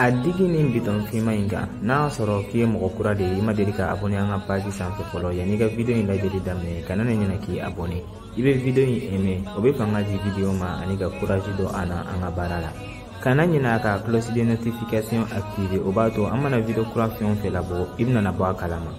a digi ni biton fima inga na soro ki mo kura de ima dedika abonné anga page sanfɛ fɔlɔ yani ka video in lajɛli daminɛ kana na ɲina ki abonné ibe video in aimé o be fanga di video ma ani ka courage do ana anga barala kana ɲina ka cloche de notification activer o b'a to an mana video kura fɛn fɛ labo i bɛna bɔ a kalama.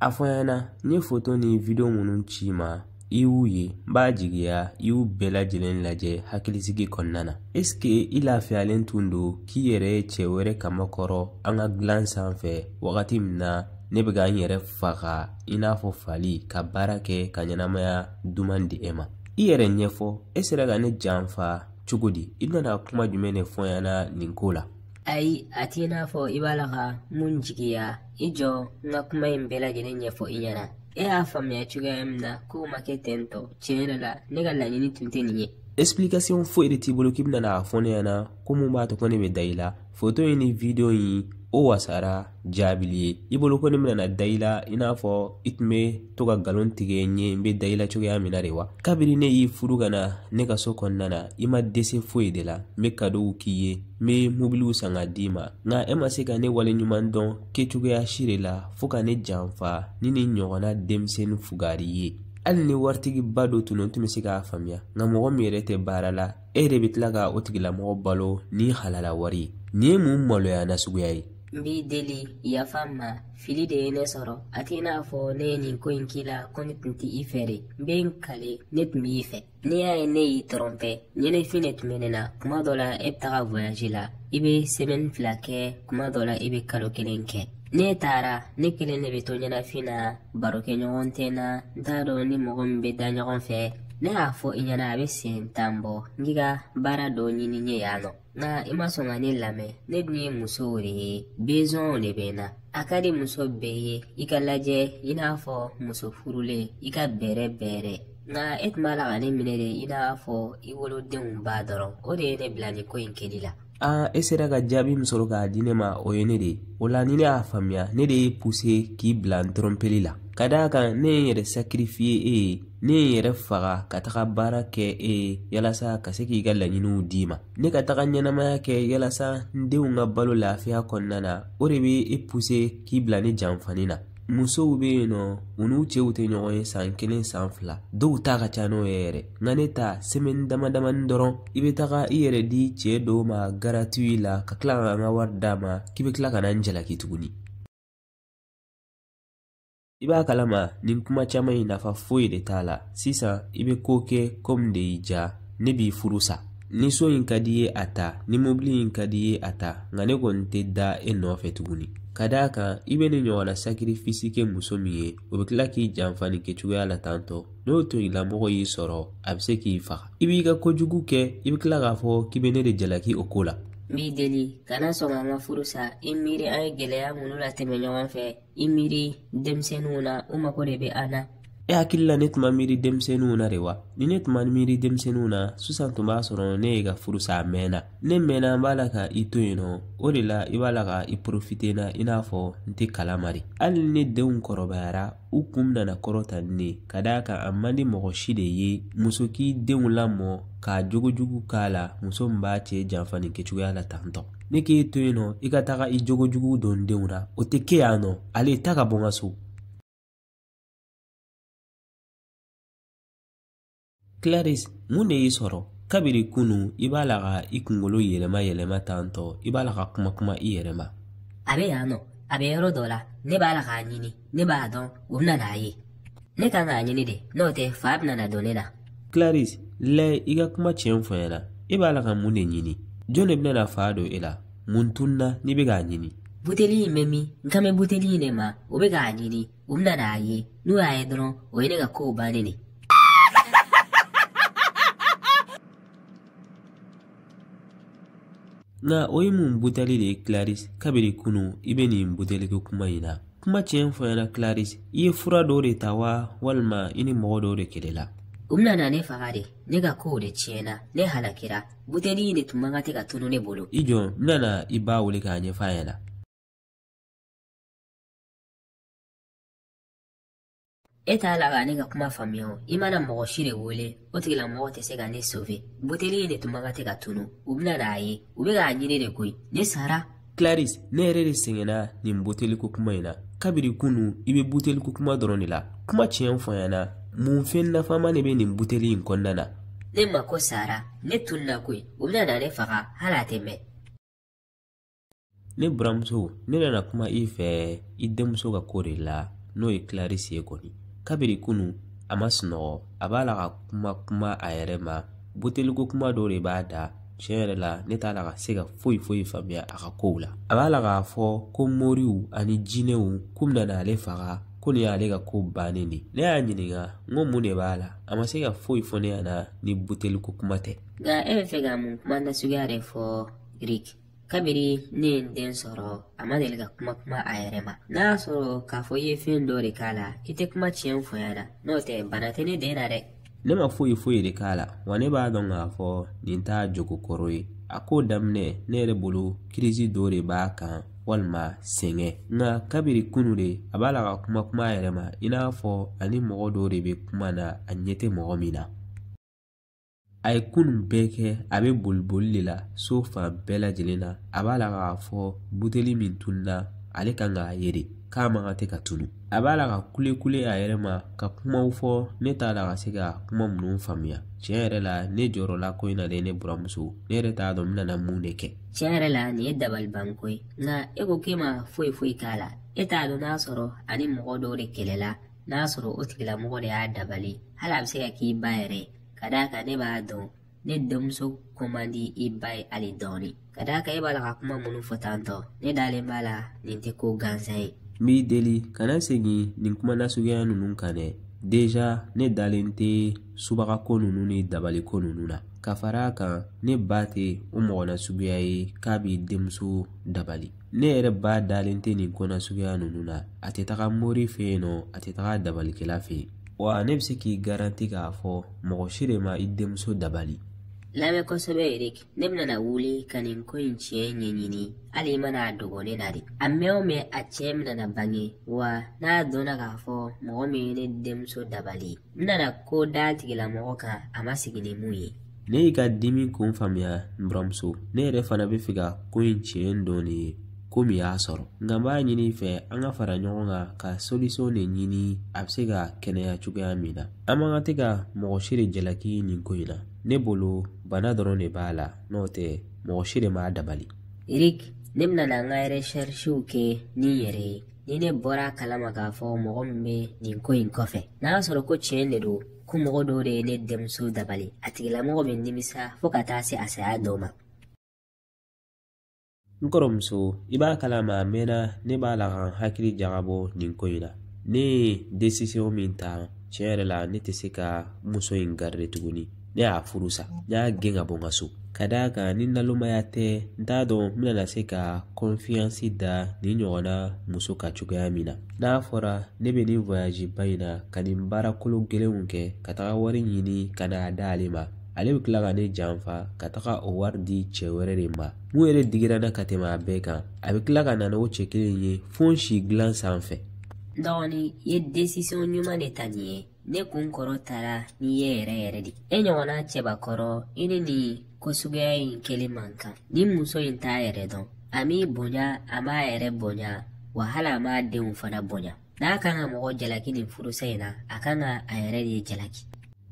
A fɔ ɲɛna n ye photo ni video minnu ci ma i y'u ye n b'a jigiya i y'u bɛɛ lajɛlen lajɛ hakilisigi kɔnɔna na. Est-ce que i lafiyalen tun don k'i yɛrɛ ye cɛ wɛrɛ kamakɔrɔ an ka dilan sanfɛ wagati min na ne bɛ ka n yɛrɛ faga i n'a fɔ fali ka baara kɛ ka ɲɛnamaya duman di e ma? I yɛrɛ ɲɛfɔ e sera ka ne janfa cogo di? I bɛna kuma jumɛn de fɔ ɲɛna nin ko la? Ayi, a t'i n'a fɔ i b'a la ka mun jigiya i jɔ n ka kuma in bɛɛ lajɛlen ɲɛfɔ i ɲɛna. E y'a faamuya cogoya min na k'o ma kɛ ten tɔ tiɲɛ yɛrɛ la ne ka laɲini tun tɛ nin ye. Explication foyi de t'i bolo k'i bɛna n'a fɔ ne ɲɛna ko mun b'a to ko ne bɛ da i la photo in ni video in o wasara jaabili ye i bolo ko ne bɛna da i la i n'a fɔ i tun bɛ to ka nkalon tigɛ n ye n bɛ da i la cogoya min na de wa? Kabini ne y'i furu ka na ne ka so kɔnɔna na i ma dɛsɛ foyi de la n bɛ cadeau k'i ye n bɛ mobiliw san ka d'i ma nka e ma se ka ne waleɲuman dɔn kɛcogoya si de la fo ka ne janfa ni nin ɲɔgɔnna denmisɛnnin fugari ye. Hali ni waritigiba dɔ tun bɛ se k'a faamuya nka mɔgɔ min yɛrɛ tɛ baara la e de bɛ tila ka o tigilamɔgɔ balo ni halala wari ye. Nin ye mun maloya nasuguya ye? N b'i deli yafa n ma fili de ye ne sɔrɔ a t'i n'a fɔ ne ye nin ko in k'i la ko ne tun tɛ i fɛ de n bɛ n kale ne tun b'i fɛ n'i y'a ye ne y'i tɔrɔmpɛ ɲɛnɛfin de tun bɛ ne na kuma dɔ la e bɛ taga voyage la i bɛ semaine 2 kɛ kuma dɔ la i bɛ kalo 1 kɛ ne taara ne kelen de bɛ to ɲɛnafin na baro kɛ ɲɔgɔn tɛ n na n t'a dɔn ni mɔgɔ min bɛ da ɲɔgɔn fɛ ne y'a fɔ i ɲɛna a bɛ sen tan bɔ n k'i ka baara dɔ ɲini n ye yan nɔ nka i ma sɔn ka ne lamɛn ne dun ye muso de ye besoin de bɛ n na a ka di muso bɛɛ ye i ka lajɛ i n'a fɔ muso furulen i ka bɛrɛ bɛrɛ nka e tun b'a la ka ne minɛ de i n'a fɔ i wolodenw b'a dɔrɔn o de ye ne bila nin ko in kɛli la. E sera ka jaabi min sɔrɔ k'a di ne ma o ye ne de ye o la ni ne y'a faamuya ne de ye poussé k'i bila n trompeli la ka d'a kan ne ye n yɛrɛ sacrifier e ye ne ye n yɛrɛ faga ka taga baara kɛ e ye yalasa ka se k'i ka laɲiniw d'i ma ne ka taga ɲɛnamaya kɛ yalasa n denw ka balo lafiya kɔnɔna na o de bɛ e poussé k'i bila ne janfani na. Musow bɛ yen nɔ u n'u cɛw tɛ ɲɔgɔn ye san 1 san 2 dɔw ta ka ca n'o ye yɛrɛ nka ne ta semaine damadamani dɔrɔn i bɛ taga i yɛrɛ di cɛ dɔw ma gratuit la ka tila ka n ka wari d'a ma k'i bɛ tila ka na n jalaki tuguni. I b'a kalama nin kuma caman in nafa foyi de t'a la sisan i bɛ ko kɛ comme de y'i ja ne b'i furu sa ni so in ka di ye a ta ni mobili in ka di ye a ta nka ne kɔni tɛ da e nɔfɛ tuguni. Ka d'a kan i bɛ ne ɲɔgɔnna sacrifice kɛ muso min ye o bɛ tila k'i janfa nin kɛcogoya la tantɔ n'o tigilamɔgɔ y'i sɔrɔ a bɛ se k'i faga i b'i ka kojugu kɛ i bɛ tila k'a fɔ k'i bɛ ne de jalaki o ko la. N b'i deli kana sɔn ka n ka furu sa i miiri an ye gɛlɛya minnu latɛmɛ ɲɔgɔn fɛ i miiri denmisɛnninw na u mago de bɛ an na. E hakili la ne tun ma miiri denmisɛnninw na de wa? Ni ne tun ma miiri denmisɛnninw na sisan tun b'a sɔrɔ ne ye ka furu sa a mɛnna ne mɛnna n b'a la ka i to yen nɔ o de la i b'a la ka i profiter na i n'a fɔ n tɛ kalamari hali ni ne denw kɔrɔbayara u kun nana kɔrɔta ni ne ka d'a kan a man di mɔgɔ si de ye muso k'i denw lamɔ k'a jogojugu k'a la muso min b'a cɛ janfa nin kɛcogoya la tantɔ ne k'e to yen nɔ i ka taga i jogojugu don denw na o tɛ kɛ yan nɔ ale ta ka bɔ n ka so. Clarisse, mun de y'i sɔrɔ kabiri kunu i b'a la ka i kunkolo yɛlɛma tantɔ i b'a la ka kuma i yɛrɛ ma. A bɛ yan nɔ a bɛ yɔrɔ dɔ la ne b'a la k'a ɲini ne b'a dɔn o bɛna n'a ye ne kan k'a ɲini de n'o tɛ fa bɛna na don ne na. Clarisse, lɛ i ka kuma tiɲɛ fɔ ɲɛna i b'a la ka mun de ɲini jɔn de bɛna na fa don e la mun tunna n'i bɛ k'a ɲini. Buteli in bɛ min n kan bɛ buteli in de ma o bɛ k'a ɲini o bɛna n'a ye n'o y'a ye dɔrɔn o ye ne ka kow bannen de. Nka o ye mun buteli de ye Clarisse kabiri kunu i bɛ nin buteliko kuma in na kuma tiɲɛ fɔ ɲɛna Clarisse i ye fura dɔw de ta wa walima i ni mɔgɔ dɔw de kɛlɛla. U bɛna na ne faga de ne ka kow de tiɲɛna ne halakira buteli in de tun man kan tɛ ka tunu ne bolo. I jɔ n bɛna i ba wele k'a ɲɛf'a ɲɛna. e t'a la ka ne ka kuma faamuya o i mana mɔgɔ si de wele o tigilamɔgɔ tɛ se ka ne sauver buteli in de tun man ka tɛ ka tunu u bɛna n'a ye u bɛ k'a ɲini de koyi ne sara. Clarisse, ne yɛrɛ de sɛgɛnna nin buteli ko kuma in na. Kabiri kunu i bɛ buteli ko kuma dɔrɔn de la. Kuma tiɲɛ fɔ yan na mun fɛn nafama de bɛ nin buteli in kɔnɔna na. Ne ma ko sara ne tunna koyi u bɛna na ne faga hali a tɛ mɛn. Ne buramuso ne nana kuma i fɛ i denmuso ka ko de la n'o ye Clarisse ye kɔni. Kabiri kunu a ma sunɔgɔ a b'a la ka kuma a yɛrɛ ma buteli ko kuma dɔw de b'a da. Tiɲɛ yɛrɛ la ne t'a la ka se ka foyi faamuya a ka kow la. A b'a la k'a fɔ ko moriw ani jinɛw k'u bɛna n'ale faga ko nin y'ale ka ko bannen de. Ne y'a ɲininka n ko mun de b'a la a ma se ka foyi fɔ ne ɲɛna ni buteli ko kuma tɛ. Nka e bɛ fɛ ka mun kuma nasuguya de fɔ Rick? Kabiri ne ye n den sɔrɔ a ma deli ka kuma a yɛrɛ ma. N'a y'a sɔrɔ k'a fɔ i ye fɛn dɔ de k'a la i tɛ kuma tiɲɛ fɔ yan na n'o tɛ bana tɛ ne den na dɛ. Ne ma foyi de k'a la wa ne b'a dɔn k'a fɔ nin t'a jogo kɔrɔ ye. A ko daminɛ ne yɛrɛ bolo kirisi dɔ de b'a kan walima sɛgɛn. Nka kabiri kunu de a b'a la ka kuma a yɛrɛ ma i n'a fɔ ani mɔgɔ dɔw de bɛ kuma na a ɲɛ tɛ mɔgɔ min na. A ye kunu bɛɛ kɛ a bɛ boli de la so fan bɛɛ lajɛlen na. A b'a la k'a fɔ buteli min tununa ale kan k'a ye de k'a man ka tɛ ka tunu. A b'a la ka kule a yɛrɛ ma ka kumaw fɔ ne t'a la ka se ka kuma minnu faamuya. Tiɲɛ yɛrɛ la ne jɔrɔla ko in na de ne buramuso ne yɛrɛ t'a dɔn n bɛna mun de kɛ. Tiɲɛ yɛrɛ la nin ye dabalibanko ye nka e ko k'e ma foyi k'a la e t'a dɔn n'a sɔrɔ ani mɔgɔ dɔw de kɛlɛla n'a sɔrɔ o tigilamɔgɔ de y'a dabali hali a bɛ se ka k'i ba yɛrɛ ka d'a kan ne b'a dɔn ne denmuso ko man di i ba ye hali dɔɔni ka d'a kan e b'a la ka kuma minnu fɔ tantɔ ne dalen b'a la nin tɛ ko gansan ye. N b'i deli kana segin nin kuma nasuguya ninnu kan dɛ. Deja ne dalen tɛ subagako ninnu ni dabaliko ninnu na. Ka fara a kan ne ba tɛ o mɔgɔ nasuguya ye k'a b'i denmuso dabali. Ne yɛrɛ ba dalen tɛ nin ko nasuguya ninnu na. A tɛ taga mori fɛ yen nɔ a tɛ taga dabalikɛla fɛ yen. Wa ne bɛ se k'i garanti k'a fɔ mɔgɔ si de ma i denmuso dabali. Lamɛn kosɛbɛ Eric ne bɛna na wuli ka nin ko in tiɲɛ ɲɛɲini hali i mana a dogo ne na de. A mɛn o mɛn a tiɲɛ bɛna na bange wa n'a dɔnna k'a fɔ mɔgɔ min ye ne denmuso dabali n bɛna ko da tigilamɔgɔ kan a ma sigi ni mun ye. Ne y'i ka dimi kun faamuya n buramuso ne yɛrɛ fana bɛ fɛ ka ko in tiɲɛ dɔɔni ye ko min y'a sɔrɔ. Nka n b'a ɲini i fɛ an ka fara ɲɔgɔn kan ka solution de ɲini a bɛ se ka kɛnɛya cogoya min na. An man ka tɛ ka mɔgɔ si de jalaki nin ko in na. Ne bolo bana dɔrɔn de b'a la n'o tɛ mɔgɔ si de m'a dabali. Eric ne bɛna na n ka recherchew kɛ ni yɛrɛ ye ni ne bɔra kalama k'a fɔ mɔgɔ min bɛ nin ko in kɔfɛ n'a y'a sɔrɔ ko tiɲɛ de don ko mɔgɔ dɔw de ye ne denmuso dabali a tigilamɔgɔ bɛ nimisa fo ka taa se a saya dɔw ma. N kɔrɔmuso i b'a kalama a mɛnna ne b'a la ka n hakili jagabɔ nin ko in na. Ne ye décision min ta tiɲɛ yɛrɛ la ne tɛ se ka muso in garder tuguni. Ne y'a furu sa n y'a gɛn ka bɔ n ka so. Ka d'a kan ni nalomaya tɛ n t'a dɔn n bɛna se ka confiance da nin ɲɔgɔnna muso ka cogoya min na. N'a fɔra ne bɛ nin voyage ba in na ka nin baarakolo gɛlɛnw kɛ ka taga wari ɲini ka n'a d'ale ma ale bɛ tila ka ne janfa ka taga o wari di cɛ wɛrɛ de ma mun yɛrɛ digira na ka tɛmɛ a bɛɛ kan a bɛ tila ka na n'o cɛ kelen ye fo n si dilan sanfɛ. Dɔgɔni i ye décision ɲuman de ta nin ye ne kun kɔrɔ taara n'i ye yɛrɛ de. E ɲɔgɔnna cɛbakɔrɔ i ni nin ko suguya in kɛli man kan. Ni muso in t'a yɛrɛ dɔn a m'i bonya a m'a yɛrɛ bonya wa hali a m'a denw fana bonya. N'a kan ka mɔgɔ jalaki nin furusa in na a kan ka a yɛrɛ de jalaki.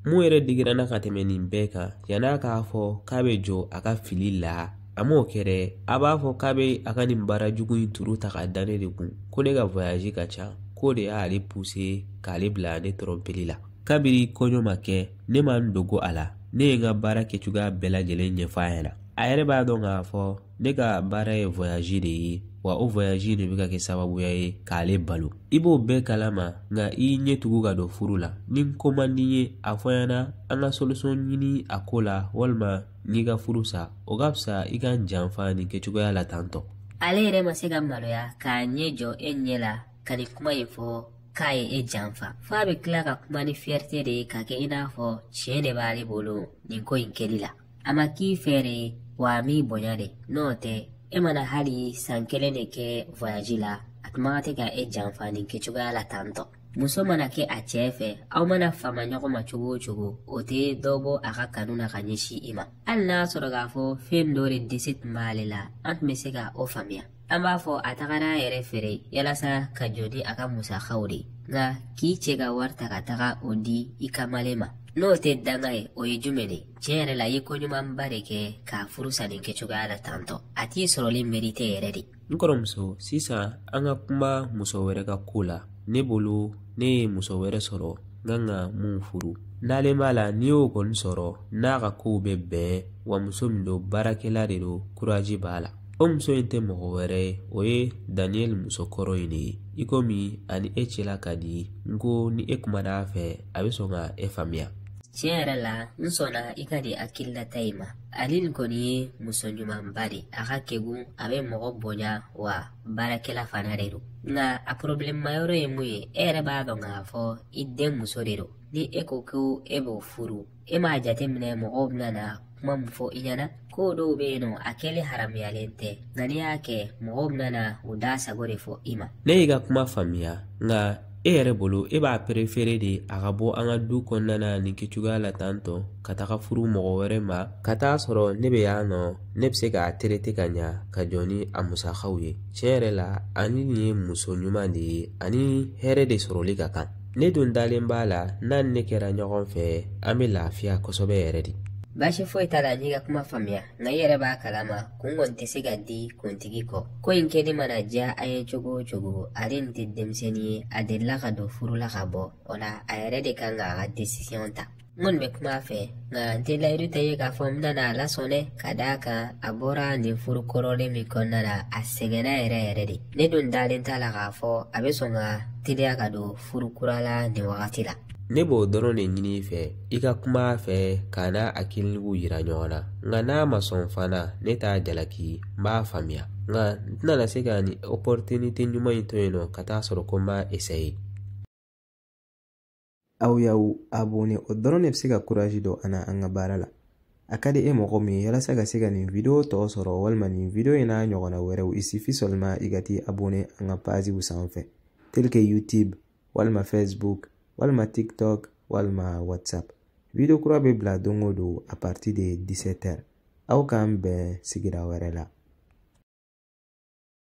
Mun yɛrɛ digira na ka tɛmɛ nin bɛɛ kan yan'a k'a fɔ k'a bɛ jɔ a ka fili la a m'o kɛ dɛ. A b'a fɔ k'a bɛ a ka nin baara jugu in turu ta ka da ne de kun ko ne ka voyage ka ca ko de y'ale pousser k'ale bila ne trompeli la. Kabiri kɔɲɔ ma kɛ ne ma n dogo a la ne ye n ka baara kɛcogoya bɛɛ lajɛlen ɲɛfɔ a ɲɛna. A yɛrɛ b'a dɔn k'a fɔ ne ka baara ye voyage de ye wa o voyage de bɛ ka kɛ sababuya ye k'ale balo. I b'o bɛɛ kalama nka i ɲɛ tugu ka don furu la. Ni ko man di ye a fɔ ɲɛna an ka solution ɲini a ko la walima n'i ka furu sa o ka fisa i ka janfa nin kɛcogoya la tantɔ. Ale yɛrɛ ma se ka maloya k'a ɲɛ jɔ e ɲɛ la ka nin kuma in fɔ k'a ye e janfa f'a bɛ tila ka kuma ni fierté de ye k'a kɛ i n'a fɔ tiɲɛ de b'ale bolo nin ko in kɛli la. A ma k'i fɛ de wa a m'i bonya de n'o tɛ e mana hali san 1 de kɛ voyage la a tun man kan tɛ ka e janfa nin kɛcogoya la tantɔ. muso mana kɛ a cɛ fɛ aw mana fama ɲɔgɔn ma cogo o cogo o tɛ dɔ bɔ a ka kanu na ka ɲɛsin i ma hali n'a sɔrɔ k'a fɔ fɛn dɔ de disi tun b'ale la an tun bɛ se ka o faamuya an b'a fɔ a tagara a yɛrɛ feere yalasa ka jɔ ni a ka musakaw de nka k'i cɛ ka wari ta ka taga o di i kamalen ma n'o tɛ danga ye o ye jumɛn de tiɲɛ yɛrɛ la i ye koɲumanba de kɛ k'a furu sanni kɛcogoya la tantɔ a t'i sɔrɔlen mérite yɛrɛ de n kɔrɔmuso sisan an ka kuma muso wɛrɛ ka ko la ne bolo ne ye muso wɛrɛ sɔrɔ n kan ka mun furu n'ale b'a la n'i y'o kɔni sɔrɔ n'a ka kow bɛ bɛn wa muso min don baarakɛla de don kuraji b'a la o muso in tɛ mɔgɔ wɛrɛ ye o ye Daniel muso kɔrɔ in de ye i komi ani e cɛla ka di n ko ni e kumana a fɛ a bɛ sɔn ka e faamuya tiɲɛ yɛrɛ la n sɔnna i ka di hakililata i ma ale nin kɔni ye muso ɲumanba de a ka kegun a bɛ mɔgɔ bonya wa baarakɛla fana de don nka a problème yɔrɔ ye mun ye e yɛrɛ b'a dɔn k'a fɔ i den muso de don ni e ko ko e b'o furu e m'a jateminɛ mɔgɔw bɛna na kuma min fɔ i ɲɛna ko dɔw bɛ yen nɔ a kɛlen haramuyalen tɛ nka n'i y'a kɛ mɔgɔw bɛna na u da sago de fɔ i ma ne y'i ka kuma faamuya nka e yɛrɛ bolo e b'a préféré de a ka bɔ an ka du kɔnɔna na nin kɛcogoya la tantɔ ka taga furu mɔgɔ wɛrɛ ma ka taa sɔrɔ ne bɛ yan nɔ ne bɛ se k'a traité ka ɲa ka jɔ ni a musakaw ye tiɲɛ yɛrɛ la ani nin ye muso ɲuman de ye ani hɛrɛ de sɔrɔli ka kan ne dun dalen b'a la n'a ni ne kɛra ɲɔgɔn fɛ an bɛ lafiya kosɛbɛ yɛrɛ de baasi foyi t'a la n'i ka kuma faamuya nka i yɛrɛ b'a kalama kun kɔni tɛ se ka di kuntigi kɔ ko in kɛli mana diya a ye cogo o cogo ale nin tɛ denmisɛnnin ye a delila ka don furu la ka bɔ o la a yɛrɛ de kan k'a ka décision ta n kɔni bɛ kuma a fɛ nka n tɛ layidu ta ye k'a fɔ n bɛna a lasɔn dɛ ka d'a kan a bɔra nin furu kɔrɔlen min kɔnɔna la a sɛgɛnna yɛrɛ yɛrɛ de ne dun dalen t'a la k'a fɔ a bɛ sɔn ka teliya ka don furu kura la nin wagati la ne b'o dɔrɔn de ɲini i fɛ i ka kuma a fɛ k'a n'a hakilitigiw yira ɲɔgɔn na nka n'a ma sɔn fana ne t'a jalaki n b'a faamuya nka n tɛna se ka nin opportunité ɲuman in to yen nɔ ka taa sɔrɔ ko n b'a essayer aw y'aw abonné o dɔrɔn de bɛ se ka courage don an ka baara la a ka di e mɔgɔ min ye yalasa ka se ka nin video tɔ sɔrɔ walima nin video in n'a ɲɔgɔnna wɛrɛw il suffit seulement i ka t'i abonné an ka pagew sanfɛ tel que YouTube walima Facebook walima TikTok walima WhatsApp video kura bɛ bila don o don à partir de 17h aw k'an bɛn sigira wɛrɛ la